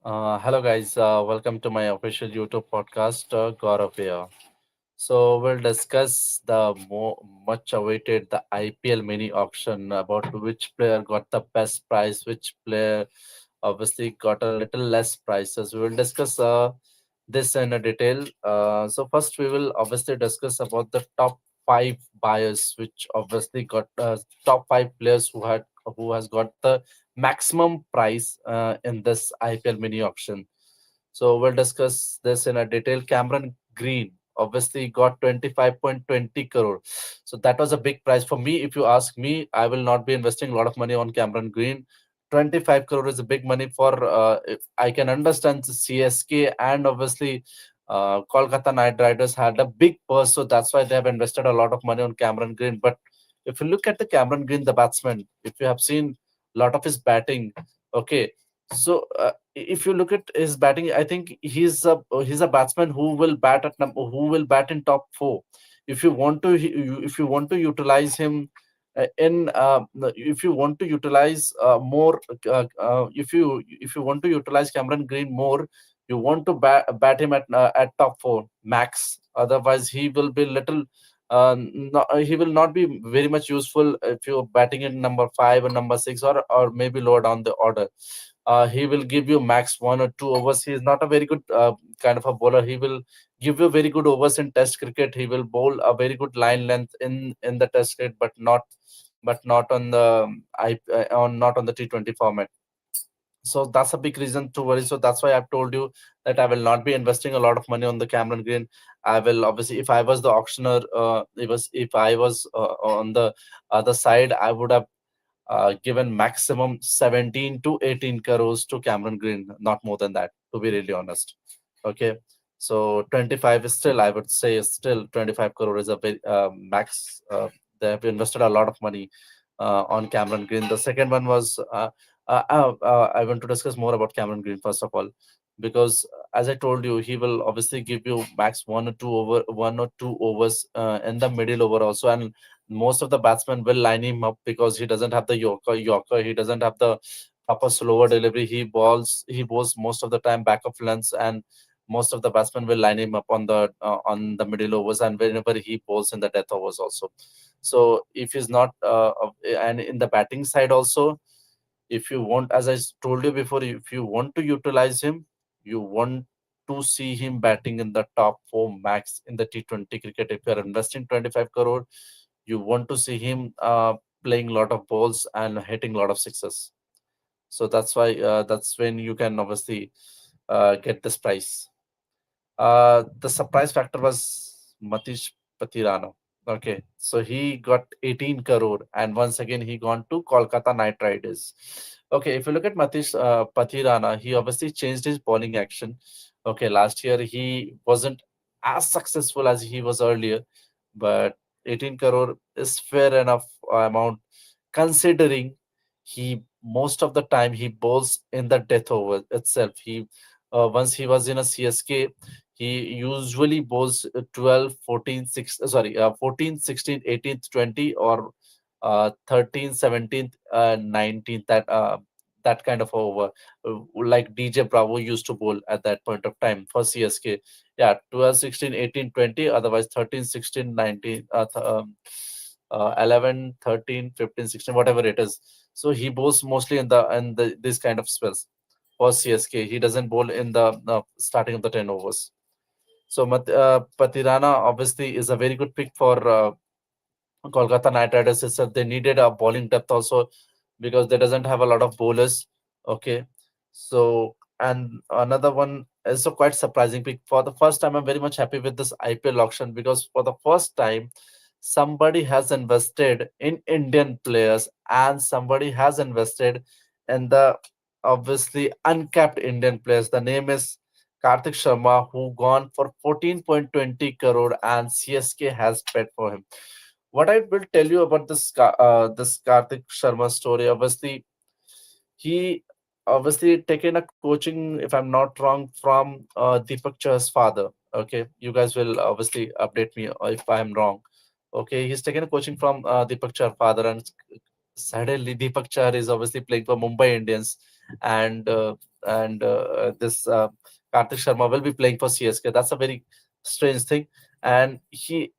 Hello guys, welcome to my official YouTube podcast, Gaurav here. So we'll discuss the much awaited the IPL mini auction about which player got the best price, which player obviously got a little less prices. We will discuss this in a detail. So first we will obviously discuss about the top five buyers, which obviously got top five players who has got the maximum price in this IPL mini auction. So we'll discuss this in a detail. Cameron Green obviously got 25.20 crore. So that was a big price for me. If you ask me, I will not be investing a lot of money on Cameron Green. 25 crore is a big money for I can understand the CSK and obviously Kolkata Knight Riders had a big purse, so that's why they have invested a lot of money on Cameron Green. But if you look at the Cameron Green, the batsman, if you have seen a lot of his batting, okay, so if you look at his batting, I think he's a batsman who will bat at who will bat in top four. If you want to if you want to utilize him in if you want to utilize more if you want to utilize Cameron Green more, you want to bat him at top four max. Otherwise, he will be little. He will not be very much useful if you're batting in number five or number six or maybe lower down the order. He will give you max 1 or 2 overs. He is not a very good kind of a bowler. He will give you very good overs in Test cricket. He will bowl a very good line length in the Test cricket, but not on the not on the T20 format. So that's a big reason to worry. So that's why I've told you that I will not be investing a lot of money on the Cameron Green. I will obviously, if I was the auctioneer, if I was on the other side, I would have given maximum 17 to 18 crores to Cameron Green, not more than that, to be really honest. Okay. So 25 is still, I would say, still 25 crore is a very max. They have invested a lot of money on Cameron Green. The second one was, I want to discuss more about Cameron Green, first of all, because as I told you, he will obviously give you max 1 or 2 overs in the middle over also. And most of the batsmen will line him up because he doesn't have the Yorker, he doesn't have the proper slower delivery. He bowls most of the time back of lengths, and most of the batsmen will line him up on the middle overs, and whenever he bowls in the death overs also. So if he's not and in the batting side also, if you want, as told you before, if you want to utilize him, you want to see him batting in the top four max in the T20 cricket. If you are investing 25 crore, you want to see him playing a lot of balls and hitting a lot of sixes. So that's why that's when you can obviously get this price. The surprise factor was Matish Patirano. Okay, so he got 18 crore, and once again he gone to Kolkata Knight Riders. Okay, if you look at Matish Patirana, he obviously changed his bowling action. Okay, last year he wasn't as successful as he was earlier, but 18 crore is fair enough amount considering he most of the time he bowls in the death over itself. He once he was in a CSK, he usually bowls 12, 14, 6, sorry, 14, 16, 18th, 20, or 13th, 17th, 19th, that kind of over, like DJ Bravo used to bowl at that point of time for CSK. Yeah, 12, 16, 18, 20, otherwise 13, 16, 19, 11, 13, 15, 16, whatever it is. So he bowls mostly in the this kind of spells for CSK. He doesn't bowl in the starting of the 10 overs. So Patirana obviously is a very good pick for Kolkata Knight Riders. They needed a bowling depth also because they doesn't have a lot of bowlers. Okay, so and another one is a quite surprising pick. For the first time, I'm very much happy with this IPL auction because for the first time, somebody has invested in Indian players and somebody has invested in the obviously uncapped Indian players. The name is Karthik Sharma, who gone for 14.20 crore, and CSK has bet for him. What I will tell you about this Karthik Sharma story, obviously he obviously taken a coaching, if I'm not wrong, from Deepak Chah's father. Okay, you guys will obviously update me if I'm wrong. Okay, he's taken a coaching from Deepak Chah's father, and suddenly Deepak Chahar is obviously playing for Mumbai Indians, and this Karthik Sharma will be playing for CSK. That's a very strange thing, and he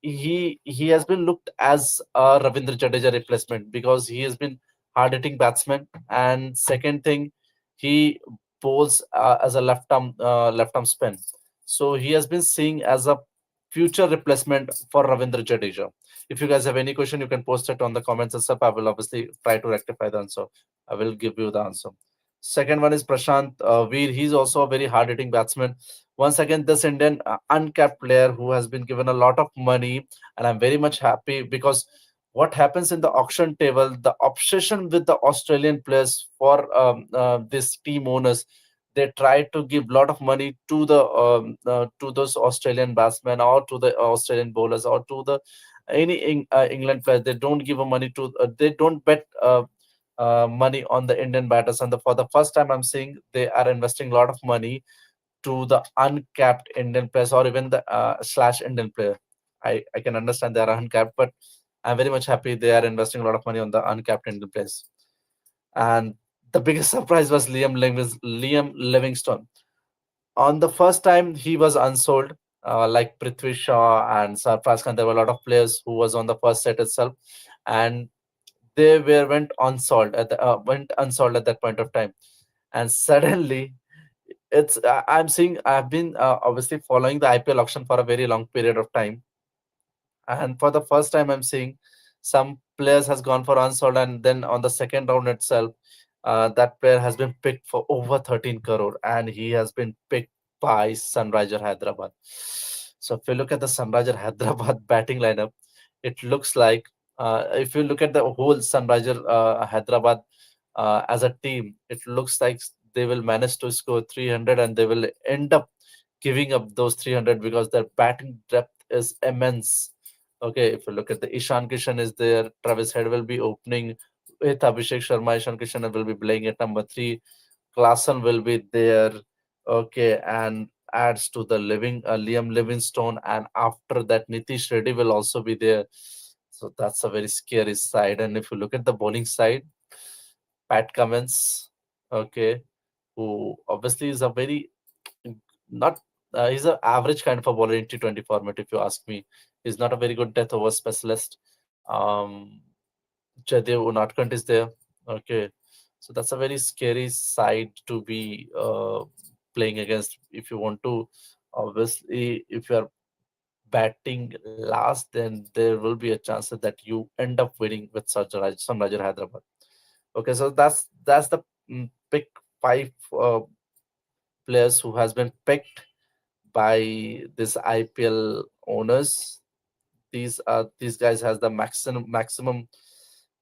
has been looked as a Ravindra Jadeja replacement because he has been hard hitting batsman, and second thing, he bowls as a left arm spin, so he has been seen as a future replacement for Ravindra Jadeja. If you guys have any question, you can post it on the comments and stuff. I will obviously try to rectify the answer. I will give you the answer. Second one is Prashant Veer. He's also a very hard hitting batsman. Once again, this Indian uncapped player who has been given a lot of money, and I'm very much happy because what happens in the auction table, the obsession with the Australian players for this team owners, they try to give a lot of money to those Australian batsmen or to the Australian bowlers or to the England players. They don't give a money to. They don't bet money on the Indian batters. And for the first time, I'm seeing they are investing a lot of money to the uncapped Indian players or even the slash Indian player. I can understand they are uncapped, but I'm very much happy they are investing a lot of money on the uncapped Indian players. And the biggest surprise was Liam Livingstone. On the first time, he was unsold, like Prithvi Shaw and Sarfraz Khan. There were a lot of players who was on the first set itself, and they were went unsold at that point of time. And suddenly, I'm seeing I've been obviously following the IPL auction for a very long period of time, and for the first time I'm seeing some players has gone for unsold, and then on the second round itself, that player has been picked for over 13 crore, and he has been picked by Sunriser Hyderabad. So if you look at the Sunriser Hyderabad batting lineup, it looks like, if you look at the whole Sunriser Hyderabad as a team, it looks like they will manage to score 300, and they will end up giving up those 300 because their batting depth is immense. Okay, if you look at the Ishan Kishan is there, Travis Head will be opening with Abhishek Sharma. Ishan Kishan will be playing at number three. Klassen will be there. Okay, and adds to the Liam Livingstone, and after that Nitish Reddy will also be there. So that's a very scary side. And if you look at the bowling side, Pat Cummins, okay, who obviously is a very not he's an average kind of a bowler in T20 format. If you ask me, he's not a very good death over specialist. Um, Jaidev Unatkant is there. Okay, so that's a very scary side to be playing against. If you want to, obviously, if you are batting last, then there will be a chance that you end up winning with Sunrisers Hyderabad. Okay, so that's the pick five players who has been picked by this IPL owners. These guys has the maximum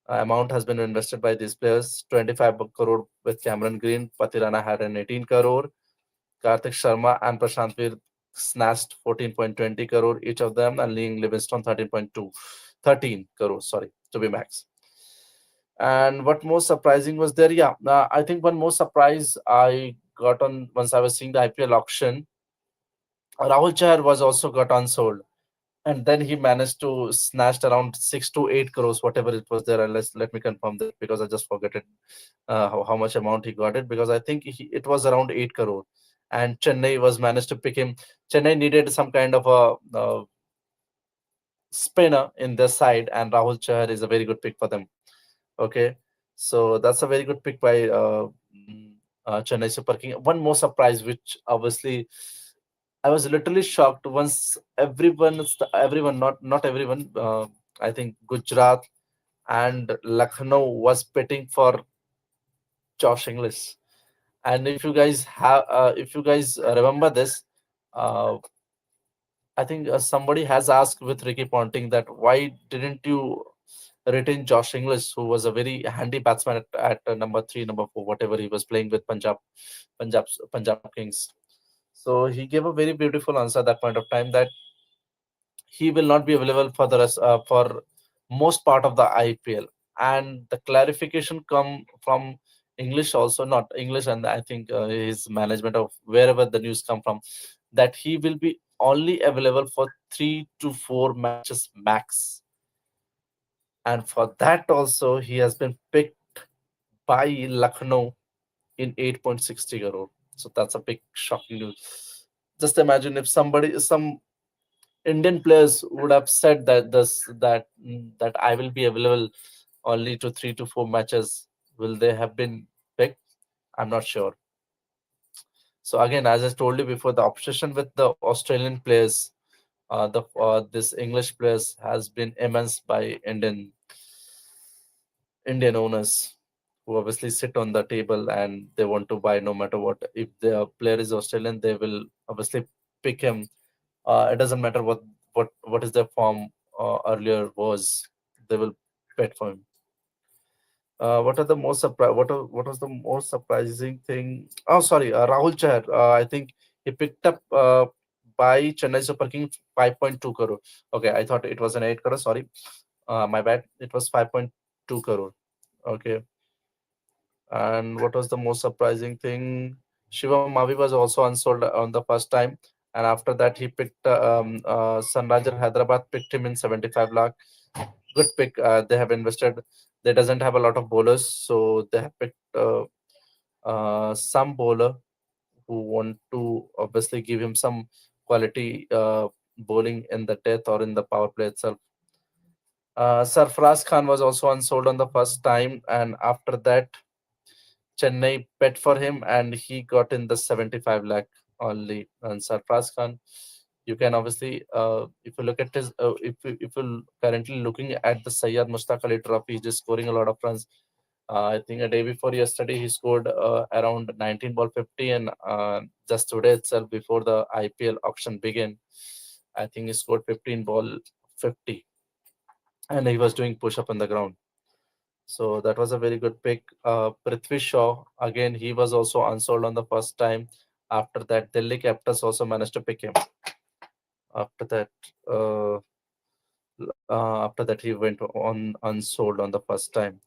amount has been invested by these players. 25 crore with Cameron Green. Patirana had an 18 crore. Karthik Sharma and Prashant Veer snatched 14.20 crore each of them, and Liam Livingstone 13 crore, sorry, to be max. And what most surprising was there, yeah, I think one more surprise I got on once I was seeing the IPL auction. Rahul Chahar was also got unsold, and then he managed to snatched around 6 to 8 crores, whatever it was there. And let me confirm that because I just forget it, how much amount he got it, because I think it was around 8 crore. And Chennai was managed to pick him. Chennai needed some kind of a spinner in their side, and Rahul Chahar is a very good pick for them. Okay, so that's a very good pick by Chennai Super King. One more surprise, which obviously I was literally shocked once everyone, not everyone. I think Gujarat and Lucknow was betting for Josh Inglis. And if you guys remember this, uh, I think somebody has asked with Ricky Ponting that why didn't you retain Josh Inglis, who was a very handy batsman at number three, number four, whatever he was playing with Punjab Kings. So he gave a very beautiful answer at that point of time that he will not be available for the rest for most part of the IPL. And the clarification come from English also, not English, and I think his management of wherever the news come from, that he will be only available for 3 to 4 matches max. and for that also he has been picked by Lucknow in 8.60 crore. So that's a big shocking news. Just imagine if some Indian players would have said that that I will be available only to 3 to 4 matches. Will they have been picked? I'm not sure. So again, as I told you before, the obsession with the Australian players, the this English players has been immense by Indian owners who obviously sit on the table and they want to buy no matter what. If the player is Australian, they will obviously pick him. It doesn't matter what is their form earlier was. They will bet for him. What are the most what was the most surprising thing? Oh, sorry, Rahul Chahar. I think he picked up by Chennai Super King 5.2 crore. Okay, I thought it was an 8 crore. Sorry, my bad. It was 5.2 crore. Okay, and what was the most surprising thing? Shivam Mavi was also unsold on the first time, and after that he picked Sunriser Hyderabad picked him in 75 lakh. Good pick. They have invested. They doesn't have a lot of bowlers, so they have picked some bowler who want to obviously give him some quality bowling in the death or in the power play itself. Sarfaraz Khan was also unsold on the first time, and after that Chennai bet for him and he got in the 75 lakh only. And Sarfraz Khan, you can obviously, if you look at his, if you currently looking at the Sayyad Mushtaq Ali Trophy, he's just scoring a lot of runs. I think a day before yesterday, he scored around 19 ball 50, and just today itself, before the IPL auction began, I think he scored 15 ball 50, and he was doing push up on the ground. So that was a very good pick. Prithvi Shaw, again, he was also unsold on the first time. After that, Delhi Capitals also managed to pick him. After that, uh, after that, he went on unsold on the first time.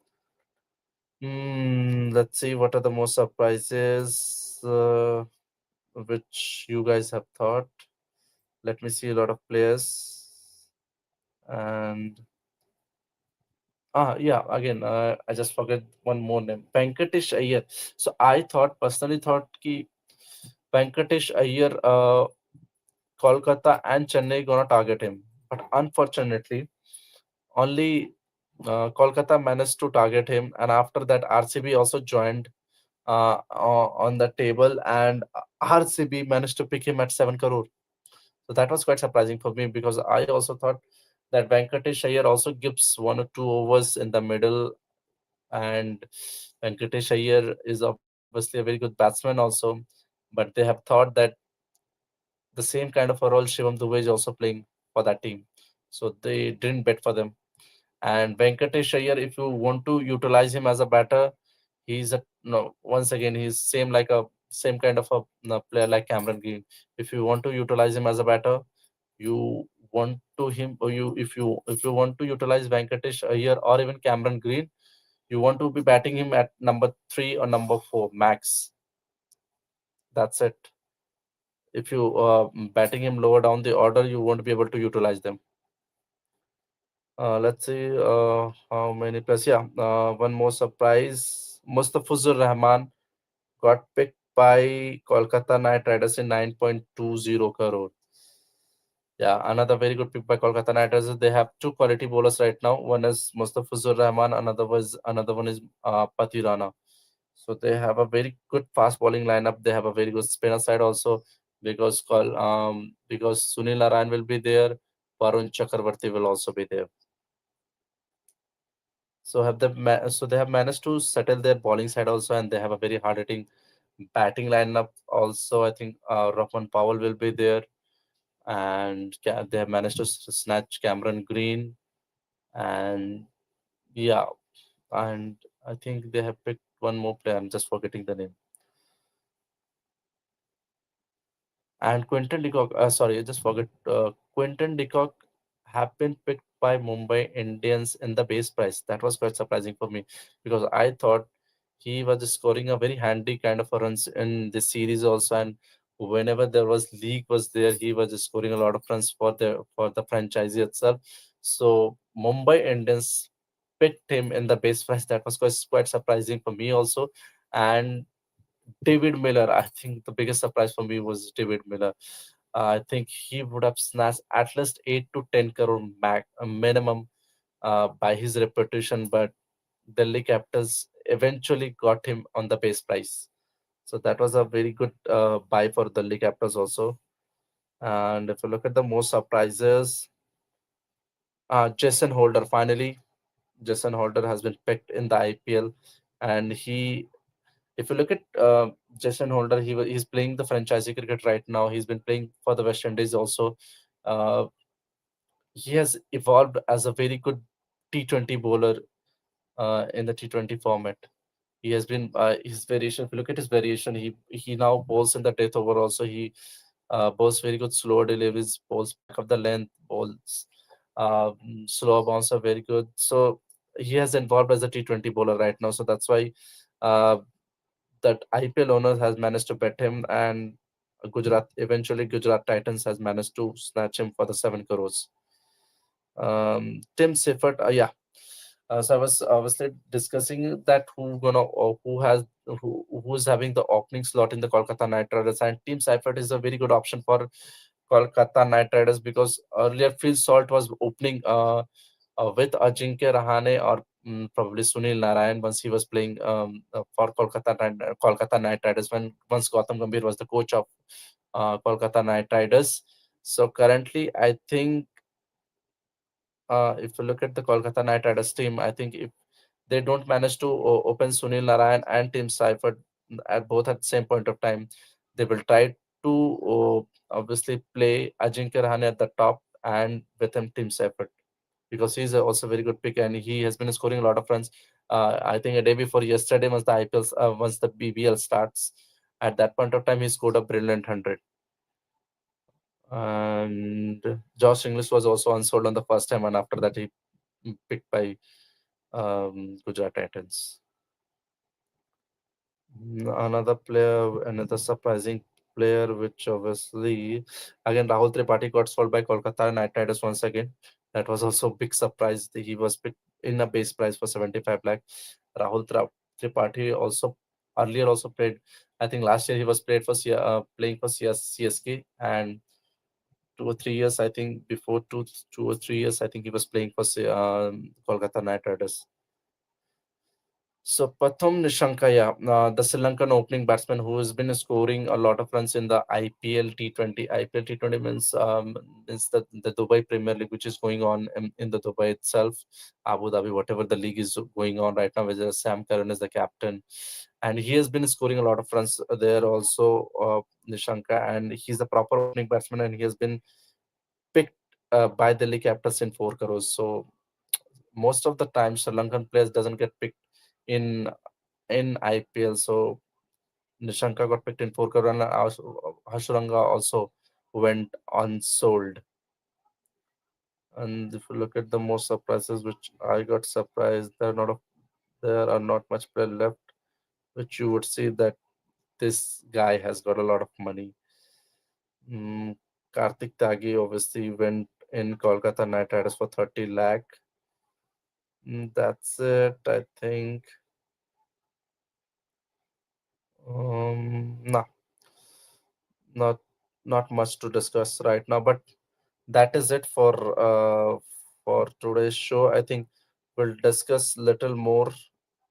Let's see what are the most surprises which you guys have thought. Let me see a lot of players. And yeah, again, I just forget one more name. Venkatesh Iyer. So I thought, personally thought ki Venkatesh Iyer, Kolkata and Chennai gonna target him. But unfortunately, only Kolkata managed to target him, and after that, RCB also joined on the table, and RCB managed to pick him at 7 crore. So that was quite surprising for me because I also thought that Venkatesh Iyer also gives 1 or 2 overs in the middle, and Venkatesh Iyer is obviously a very good batsman also, but they have thought that the same kind of a role Shivam Dubey is also playing for that team. So they didn't bet for them. And Venkatesh Iyer, if you want to utilize him as a batter, he's a no. Once again, he's same kind of a no, player like Cameron Green. If you want to utilize him as a batter, you want to him or you if you want to utilize Venkatesh Iyer or even Cameron Green, you want to be batting him at number 3 or number 4 max. That's it. If you batting him lower down the order, you won't be able to utilize them. Let's see how many plus. Yeah, one more surprise. Mustafizur Rahman got picked by Kolkata Knight Riders in 9.20 crore. Yeah, another very good pick by Kolkata Knight Riders. They have two quality bowlers right now. One is Mustafizur Rahman. Another one is Pati Rana. So they have a very good fast bowling lineup. They have a very good spinner side also because Sunil Narayan will be there. Varun Chakravarti will also be there. So they have managed to settle their bowling side also, and they have a very hard hitting batting lineup also. I think Rahman Powell will be there, and they have managed to snatch Cameron Green, and yeah, and I think they have picked one more player. I'm just forgetting the name. And Quinton de Kock, sorry, I just forgot. Quinton de Kock have been picked by Mumbai Indians in the base price. That was quite surprising for me because I thought he was just scoring a very handy kind of a runs in this series also. And whenever there was league was there, he was just scoring a lot of runs for the franchisee itself. So Mumbai Indians picked him in the base price. That was quite surprising for me also. And David Miller, I think the biggest surprise for me was David Miller. I think he would have snatched at least 8 to 10 crore minimum by his reputation, but Delhi Capitals eventually got him on the base price. So that was a very good buy for Delhi Capitals also. And if you look at the most surprises, Jason Holder finally, Jason Holder has been picked in the IPL, and if you look at Jason Holder, he's playing the franchisee cricket right now. He's been playing for the West Indies also. Uh, he has evolved as a very good T20 bowler in the T20 format. He has been his variation. If you look at his variation, he now bowls in the death over. Also, he bowls very good slow deliveries, bowls back of the length, bowls slow bounce are very good. So he has involved as a T20 bowler right now. So that's why uh, that IPL owners has managed to bet him, and Gujarat Titans has managed to snatch him for the 7 crores. Tim Seifert, yeah. So I was obviously discussing that who's having the opening slot in the Kolkata Knight Riders, and Team Seifert is a very good option for Kolkata Knight Riders because earlier Phil Salt was opening with Ajinkya Rahane or probably Sunil Narayan once he was playing for Kolkata Knight Riders when once Gautam Gambhir was the coach of Kolkata Knight Riders. So currently, I think if you look at the Kolkata Knight Riders team, I think if they don't manage to open Sunil Narayan and Tim Seifert at both at the same point of time, they will try to obviously play Ajinkya Rahane at the top and with him Tim Seifert because he's also a very good pick and he has been scoring a lot of runs. I think a day before yesterday, once the BBL starts, at that point of time he scored a brilliant 100. And Josh Inglis was also unsold on the first time, and after that he picked by Gujarat Titans. Another surprising player, which obviously again Rahul Tripathi got sold by Kolkata Knight Riders once again. That was also a big surprise. He was picked in a base price for 75 lakh. Tripathi also earlier also played. I think last year he was playing for CSK, and 2 or 3 years. I think before 2 or 3 years, I think he was playing for Kolkata Knight Riders. So Pathum Nishankaya, the Sri Lankan opening batsman who has been scoring a lot of runs in the IPL T20. IPL T20 means the Dubai Premier League, which is going on in the Dubai itself, Abu Dhabi, whatever the league is going on right now. With Sam Curran is the captain, and he has been scoring a lot of runs there also. Nishanka, and he's a proper opening batsman, and he has been picked by the league captains in 4 crores. So most of the time, Sri Lankan players doesn't get picked in IPL. So Nishanka got picked in 4 crore, and Hashuranga also went unsold. And if you look at the most surprises, which I got surprised, there are not much player left, which you would see that this guy has got a lot of money. Mm, Karthik Tyagi obviously went in Kolkata Knight Riders for 30 lakh. That's it, I think. No, not not much to discuss right now, but that is it for today's show. I think we'll discuss little more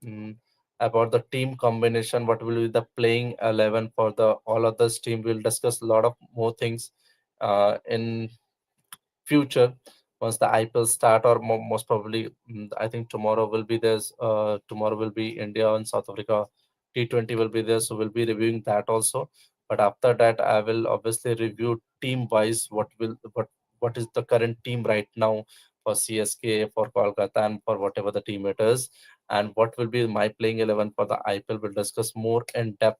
mm, about the team combination. What will be the playing 11 for the all others team? We'll discuss a lot of more things in future once the IPL start, or most probably, I think tomorrow will be there's tomorrow will be India and South Africa T20 will be there, so we'll be reviewing that also. But after that, I will obviously review team wise what is the current team right now for CSK, for Kolkata, and for whatever the team it is, and what will be my playing 11 for the IPL. We'll discuss more in depth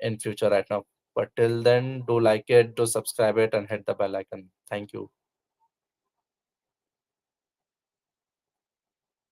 in future right now. But till then, do like it, do subscribe it, and hit the bell icon. Thank you.